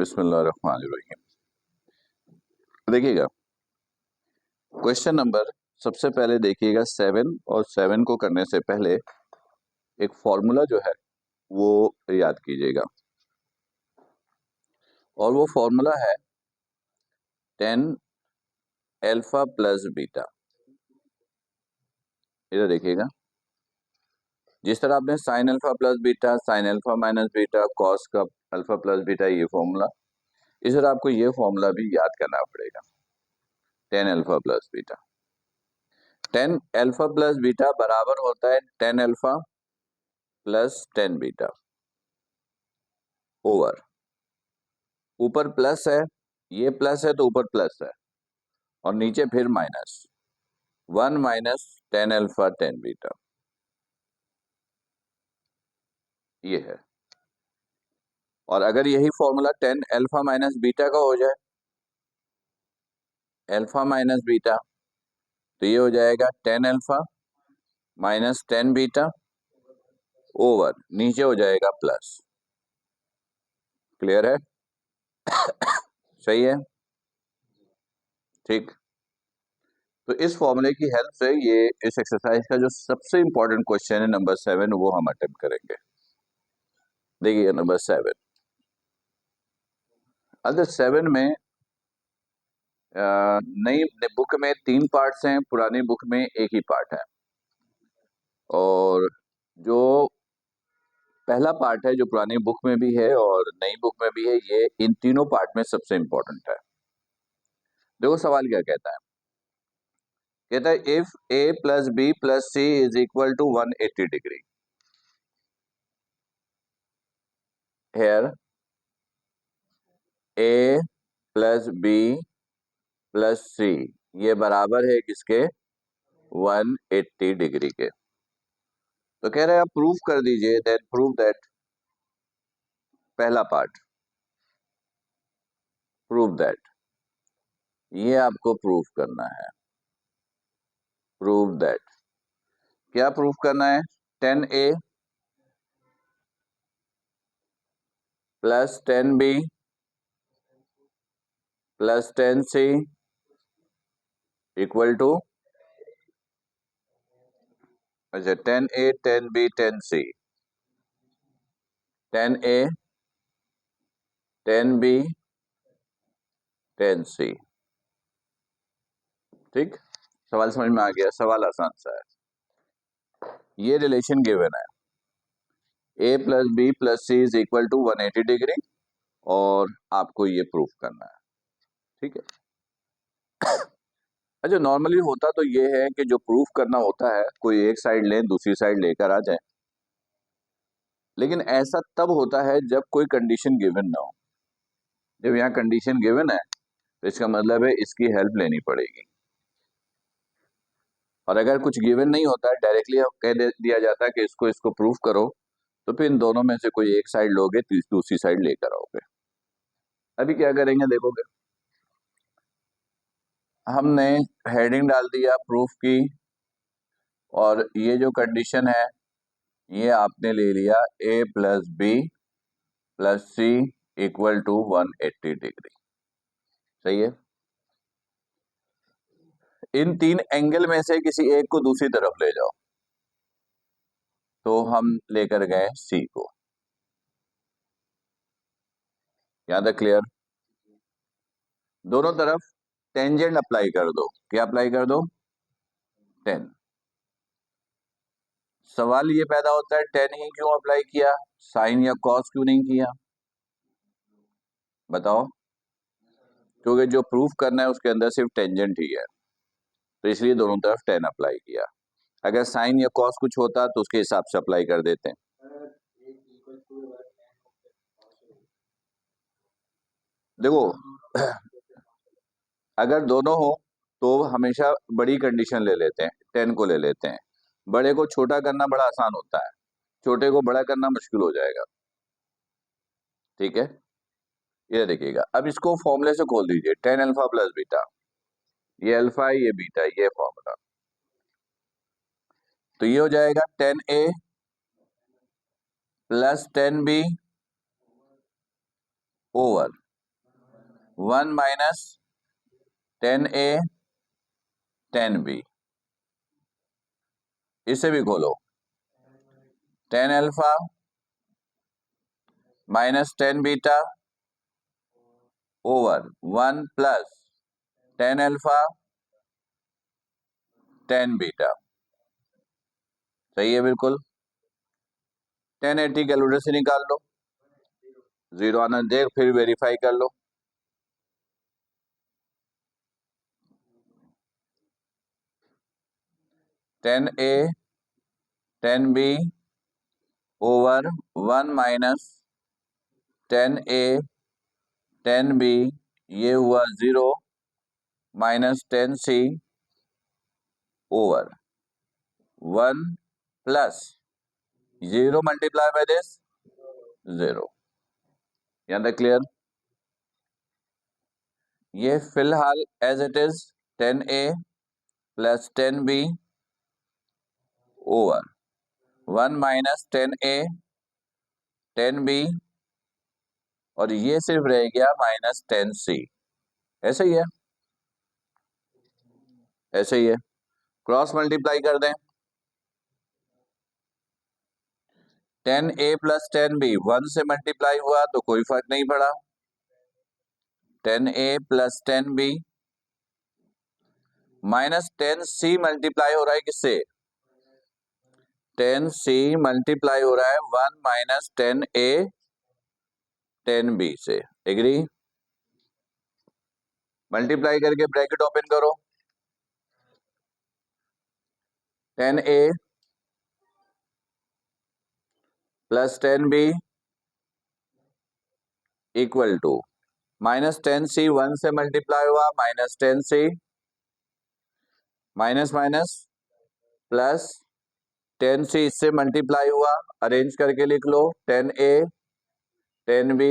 बिस्मिल्लाहिर्रहमानिर्रहीम। देखिएगा, question number सबसे पहले देखिएगा 7, और 7 को करने से पहले एक फॉर्मूला जो है वो याद कीजिएगा, और वो फॉर्मूला है टेन अल्फा प्लस बीटा। इधर देखिएगा, जिस तरह आपने sine alpha plus beta, sine alpha minus beta, cos का अल्फा प्लस बीटा, ये फॉर्मूला, इस तरह आपको ये फॉर्मूला भी याद करना पड़ेगा। Tan alpha plus beta, tan alpha plus beta बराबर होता है tan alpha plus tan beta over, ऊपर प्लस है, ये प्लस है तो ऊपर प्लस है, और नीचे फिर minus, 1 minus tan alpha tan beta, ये है। और अगर यही formula tan alpha minus beta का हो जाए, अल्फा माइनस बीटा, तो ये हो जाएगा tan alpha minus tan beta over, नीचे हो जाएगा प्लस। क्लियर है? सही है, ठीक। तो इस फॉर्मूले की हेल्प से ये इस एक्सरसाइज का जो सबसे इंपॉर्टेंट क्वेश्चन है नंबर 7, वो हम अटेम्प्ट करेंगे। देखिए नंबर 7, अगर 7 में नई बुक में 3 पार्ट्स हैं, पुरानी बुक में एक ही पार्ट है, और जो पहला पार्ट है जो पुरानी बुक में भी है और नई बुक में भी है, ये इन तीनों पार्ट में सबसे इंपॉर्टेंट है। देखो सवाल क्या कहता है, कहता है if A plus B plus C is equal to 180 degree, here A plus B plus C ये बराबर है किसके? 180 डिग्री के। तो कह रहे हैं आप प्रूफ कर दीजिए, देन प्रूव दैट, पहला पार्ट प्रूव दैट, ये आपको प्रूफ करना है। प्रूव दैट, क्या प्रूफ करना है? 10a plus 10b plus 10c equal to, अच्छा 10a 10b 10c, 10a 10b 10c। ठीक, सवाल समझ में आ गया? सवाल आसान सा है। ये रिलेशन गिवन है, a plus B plus C is equal to 180 degree, और आपको ये प्रूफ करना है। ठीक है, अच्छा नॉर्मली होता तो ये है कि जो प्रूफ करना होता है, कोई एक साइड लें दूसरी साइड लेकर आ जाए, लेकिन ऐसा तब होता है जब कोई कंडीशन गिवन ना हो। जब यहाँ कंडीशन गिवन है तो इसका मतलब है इसकी हेल्प लेनी पड़ेगी, और अगर कुछ गिवन नहीं होता है, डायरेक्टली कह दिया जाता है कि इसको इसको प्रूफ करो, तो फिर इन दोनों में से कोई एक साइड लोगे, दूसरी साइड लेकर आओगे। अभी क्या करेंगे देखोगे, हमने हेडिंग डाल दिया प्रूफ की, और ये जो कंडीशन है ये आपने ले लिया a plus B plus C equal to 180 degree. सही है, इन तीन एंगल में से किसी एक को दूसरी तरफ ले जाओ, तो हम लेकर गए सी को। यहां तक क्लियर? दोनों तरफ टेंजेंट अप्लाई कर दो। क्या अप्लाई कर दो? 10। सवाल ये पैदा होता है 10 ही क्यों अप्लाई किया, साइन या कॉस क्यों नहीं किया? बताओ। क्योंकि जो प्रूफ करना है उसके अंदर सिर्फ टेंजेंट ही है, तो इसलिए दोनों तरफ 10 अप्लाई किया। अगर साइन या कॉस कुछ होता तो उसके हिसाब से अप्लाई कर देते हैं। देखो अगर दोनों हो तो हमेशा बड़ी कंडीशन ले लेते हैं, 10 को ले लेते हैं। बड़े को छोटा करना बड़ा आसान होता है, छोटे को बड़ा करना मुश्किल हो जाएगा। ठीक है, ये देखिएगा, अब इसको फॉर्मूले से खोल दीजिए, 10 अल्फा प्लस बीटा, ये अल्फा है ये बीटा, ये फॉर्मूला, तो ये हो जाएगा 10a plus 10b over, 1 minus 10A 10B, इसे भी खोलो। 10 alpha minus 10 beta over 1 plus 10 alpha 10 beta, सही है बिल्कुल। 1080 कैलकुलेटर से निकाल लो, 0 आना देख, फिर वेरीफाई कर लो। 10A 10B over 1 minus 10A 10B, ये हुआ 0 minus 10C over 1 plus 0 multiply by this 0। यहां तक क्लियर? ये फिलहाल as it is 10A plus 10B over 1 minus 10A 10B, और ये सिर्फ रह गया माइनस 10C। ऐसे ही है, ऐसे ही है। क्रॉस मल्टीप्लाई कर दें। 10A प्लस 10B 1 से मल्टीप्लाई हुआ तो कोई फर्क नहीं पड़ा। 10A plus 10B minus 10C multiply हो रहा है किससे? 10C मल्टीप्लाई हो रहा है 1 माइनस 10A 10B से। एग्री? मल्टीप्लाई करके ब्रैकेट ओपन करो। 10A plus 10B equal to minus 10C 1 से मल्टीप्लाई हुआ minus 10C minus minus plus 10C इससे मल्टीप्लाई हुआ, अरेंज करके लिख लो 10A 10B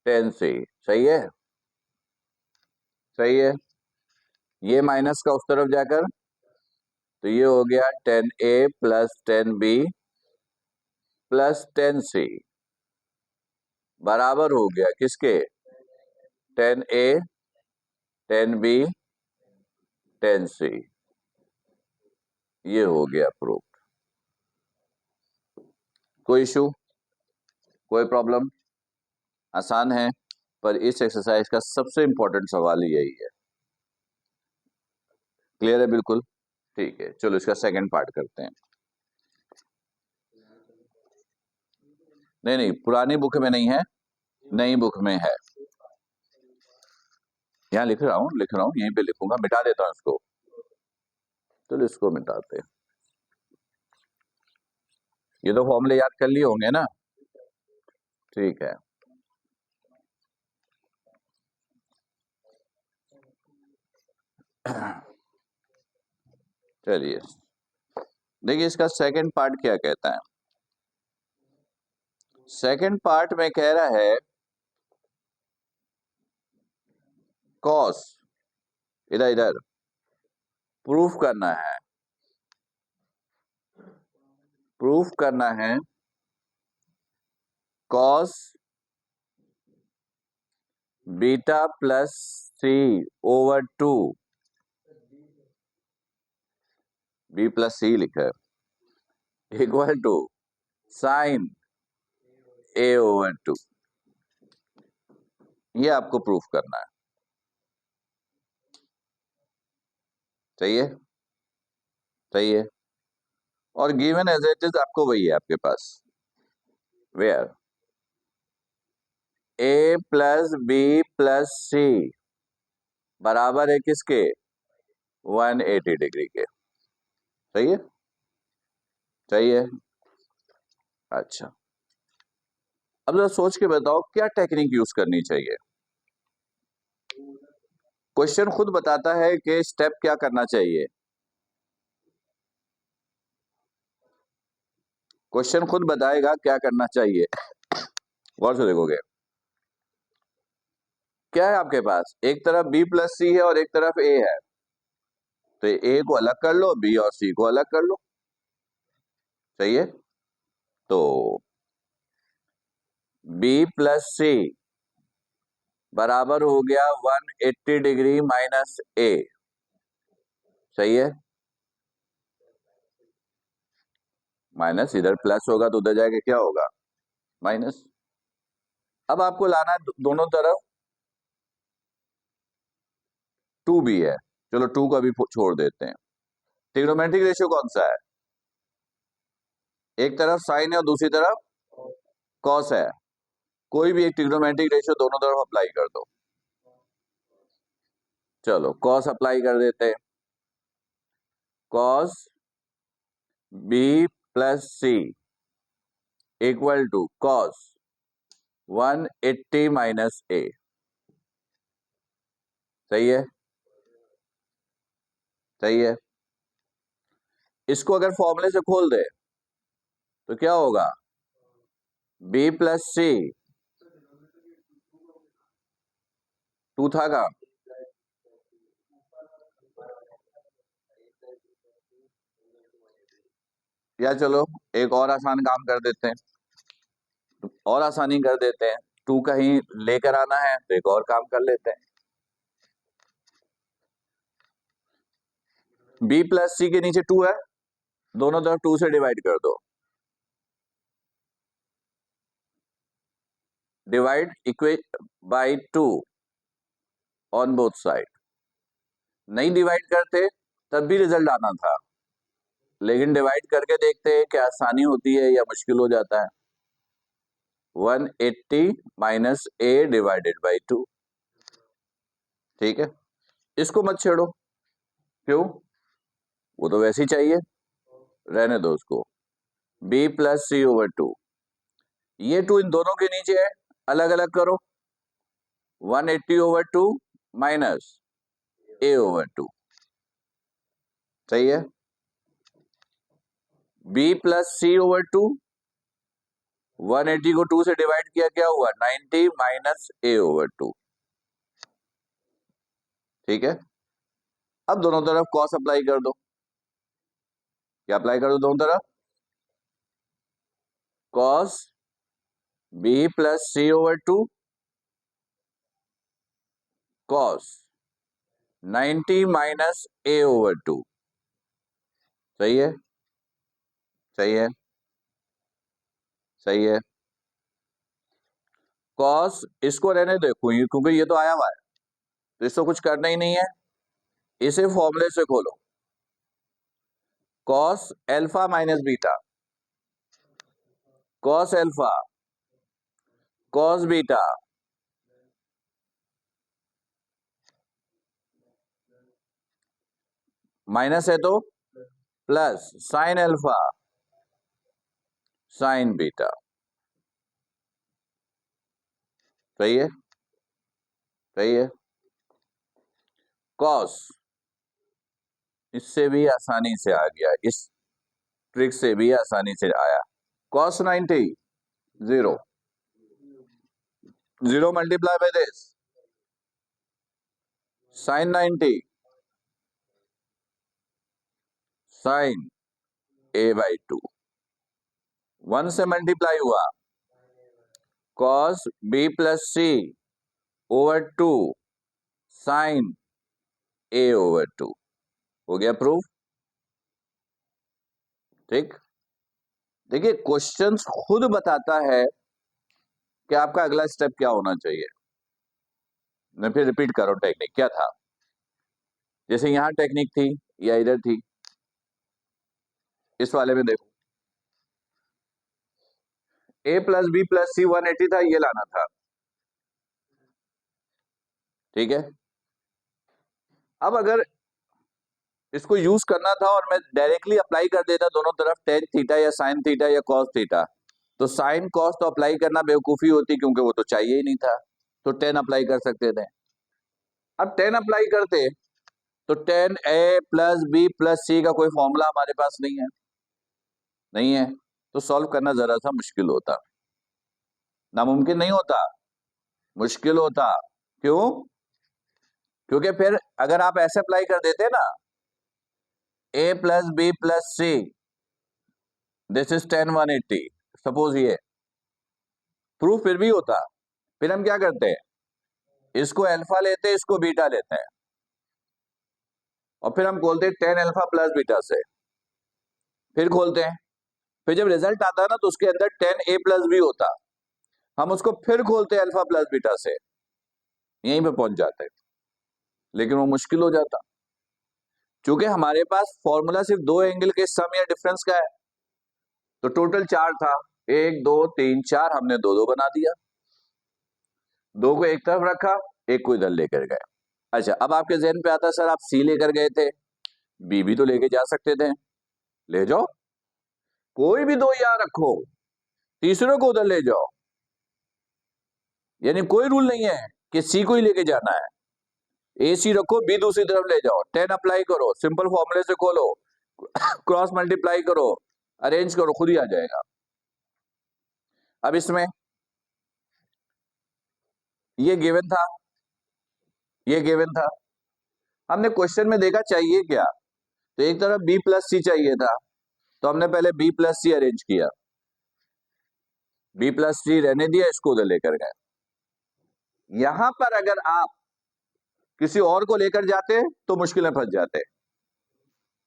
10C। सही है, सही है। ये माइनस का उस तरफ जाकर तो ये हो गया 10A plus 10B plus 10C बराबर हो गया किसके? 10A 10B 10C। ये हो गया प्रूफ। कोई इशू, कोई प्रॉब्लम? आसान है, पर इस एक्सरसाइज का सबसे इंपॉर्टेंट सवाल यही है। क्लियर है बिल्कुल? ठीक है, चलो इसका सेकंड पार्ट करते हैं। नहीं नहीं, पुरानी बुक में नहीं है, नई बुक में है। यहाँ लिख रहा हूँ, यहीं पे लिखूंगा, मिटा देता हूँ इसको। चलो इसको मिटाते हैं। ये तो फॉर्मूले याद कर लिए होंगे ना? ठीक है। चलिए देखिए इसका सेकंड पार्ट क्या कहता है। सेकंड पार्ट में कह रहा है कॉस, इधर इधर प्रूफ करना है, प्रूफ करना है cos beta plus C over 2, B plus C लिखा है, equal to sine A over 2। ये आपको प्रूफ करना है। सही है, सही है। और गिवन एज इट इज आपको वही है आपके पास, where A plus B plus C बराबर है किसके? 180 डिग्री के। सही है, सही है। अच्छा, अब जरा सोच के बताओ क्या टेक्निक यूज करनी चाहिए। क्वेश्चन खुद बताता है कि स्टेप क्या करना चाहिए। क्वेश्चन खुद बताएगा क्या करना चाहिए। गौर से देखोगे, क्या है आपके पास? एक तरफ बी प्लस सी है और एक तरफ ए है, तो ए को अलग कर लो, बी और सी को अलग कर लो। सही है, तो बी प्लस सी बराबर हो गया 180 डिग्री माइनस ए। सही है, माइनस इधर प्लस होगा तो उधर जाके क्या होगा, माइनस। अब आपको लाना है दोनों तरफ, टू भी है, चलो टू को अभी छोड़ देते हैं। ट्रिग्नोमेट्रिक रेशियो कौन सा है, एक तरफ साइन है और दूसरी तरफ कॉस है। कोई भी एक ट्रिग्नोमेट्रिक रेशियो दोनों तरफ अप्लाई कर दो। चलो कॉस अप्लाई कर देते हैं, cos B plus C equal to cos 180 minus A. सही है, सही है। इसको अगर फॉर्मूले से खोल दे तो क्या होगा, बी प्लस सी, टू था का, या चलो एक और आसान काम कर देते हैं, और आसानी कर देते हैं, टू कहीं लेकर आना है तो एक और काम कर लेते हैं। बी प्लस सी के नीचे टू है, दोनों तरफ टू से डिवाइड कर दो, divide equally by two on both side. नहीं डिवाइड करते तब भी रिजल्ट आना था, लेकिन डिवाइड करके देखते हैं क्या आसानी होती है या मुश्किल हो जाता है। 180 minus A divided by two. ठीक है, इसको मत छेड़ो, क्यों, वो तो वैसे ही चाहिए, रहने दो उसको। B plus C over two, ये टू इन दोनों के नीचे है, अलग अलग करो, 180 over two minus A over two. सही है, B plus C over two, 180 को 2 से डिवाइड किया क्या हुआ, 90 माइनस ए ओवर टू। ठीक है, अब दोनों तरफ कॉस अप्लाई कर दो, क्या अप्लाई कर दो दोनों तरफ, cos B plus C over two cos 90 minus A over two. सही है, सही है, सही है। कॉस इसको रहने दो क्योंकि ये तो आया हुआ है, तो इसको कुछ करना ही नहीं है, इसे फॉर्मूले से खोलो, cos alpha minus beta, cos alpha cos beta minus है तो plus sine alpha sign beta. सही है, सही है। कॉस इससे भी आसानी से आ गया, इस ट्रिक से भी आसानी से आया, cos 90 zero, zero multiply by this sine 90 sine A by two, 1 से मल्टीप्लाई हुआ, cos B plus C over two sine A over two. हो गया प्रूफ। ठीक, देखिए क्वेश्चंस खुद बताता है कि आपका अगला स्टेप क्या होना चाहिए। मैं फिर रिपीट कर रहा हूं, टेक्निक क्या था, जैसे यहां टेक्निक थी या इधर थी, इस वाले में देखो a प्लस बी प्लस सी 180 था, ये लाना था। ठीक है, अब अगर इसको यूज करना था और मैं डायरेक्टली अप्लाई कर देता दोनों तरफ टेन थीटा या साइन थीटा या कॉस थीटा, तो साइन कॉस तो अप्लाई करना बेवकूफी होती, क्योंकि वो तो चाहिए ही नहीं था, तो टेन अप्लाई कर सकते थे। अब टेन अप्लाई करते तो टेन ए प्लस बी प्लस सी का कोई फॉर्मूला हमारे पास नहीं है, नहीं है, तो सॉल्व करना जरा सा मुश्किल होता, नामुमकिन नहीं होता, मुश्किल होता। क्यों, क्योंकि फिर अगर आप ऐसे अप्लाई कर देते ना, a plus B plus C this is 10 180, suppose ये प्रूफ फिर भी होता, फिर हम क्या करते हैं, इसको अल्फा लेते हैं, इसको बीटा लेते हैं, और फिर हम खोलते हैं टेन अल्फा प्लस बीटा से, फिर खोलते हैं, फिर जब रिजल्ट आता है ना तो उसके अंदर टेन ए प्लस बी होता, हम उसको फिर खोलते हैं अल्फा प्लस बीटा से, यहीं पे पहुंच जाते हैं, लेकिन वो मुश्किल हो जाता, क्योंकि हमारे पास फॉर्मूला सिर्फ दो एंगल के सम या डिफरेंस का है, तो टोटल चार था, एक दो तीन चार, हमने दो दो बना दिया, दो को एक तरफ रखा, एक को इधर लेकर गए। अच्छा, अब आपके जहन पे आता है सर आप सी लेकर गए थे, बी भी तो लेके जा सकते थे, ले जाओ, कोई भी दो यहां रखो, तीसरे को उधर ले जाओ, यानी कोई रूल नहीं है कि सी को ही लेके जाना है, ए सी रखो, बी दूसरी तरफ ले जाओ, 10 अप्लाई करो, सिंपल फॉर्मूले से खोलो, क्रॉस मल्टीप्लाई करो, अरेंज करो, खुद ही आ जाएगा। अब इसमें ये गिवन था, ये गिवन था, हमने क्वेश्चन में देखा चाहिए क्या, तो एक तरफ बी प्लस सी चाहिए था, तो हमने पहले बी प्लस सी अरेंज किया, बी प्लस सी रहने दिया, इसको उधर लेकर गए। यहां पर अगर आप किसी और को लेकर जाते तो मुश्किल में फंस जाते,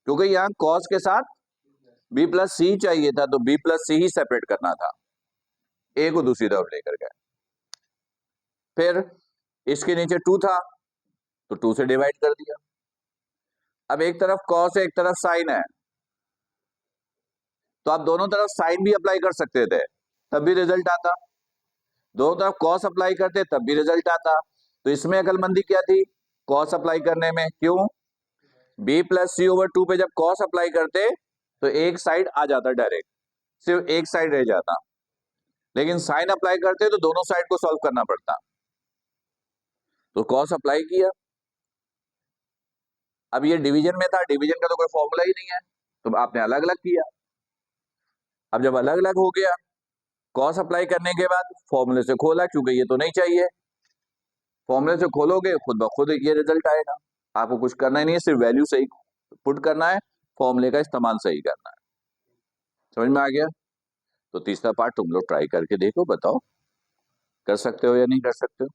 क्योंकि यहां कॉस के साथ बी प्लस सी चाहिए था, तो बी प्लस सी ही सेपरेट करना था, ए को दूसरी तरफ लेकर गए, फिर इसके नीचे टू था तो टू से डिवाइड कर दिया, अब एक तरफ कॉस है एक तरफ साइन है, तो आप दोनों तरफ साइन भी अप्लाई कर सकते थे, तब भी रिजल्ट आता, दोनों तरफ कॉस अप्लाई करते तब भी रिजल्ट आता, तो इसमें अकलमंदी क्या थी, कॉस अप्लाई करने में, क्यों, B plus C over two पे जब कॉस अप्लाई करते तो एक साइड आ जाता डायरेक्ट, सिर्फ एक साइड रह जाता, लेकिन साइन अप्लाई करते तो दोनों साइड को सॉल्व करना पड़ता, तो कॉस अप्लाई किया, अब ये डिवीजन में था, डिवीजन का तो कोई फॉर्मूला ही नहीं है, तो आपने अलग अलग किया, अब जब अलग अलग हो गया, कॉस अप्लाई करने के बाद फॉर्मूले से खोला, क्योंकि ये तो नहीं चाहिए, फॉर्मूले से खोलोगे खुद ब खुद ये रिजल्ट आएगा, आपको कुछ करना ही नहीं है, सिर्फ वैल्यू सही पुट करना है, फॉर्मूले का इस्तेमाल सही करना है। समझ में आ गया? तो तीसरा पार्ट तुम लोग ट्राई करके देखो, बताओ कर सकते हो या नहीं कर सकते हो।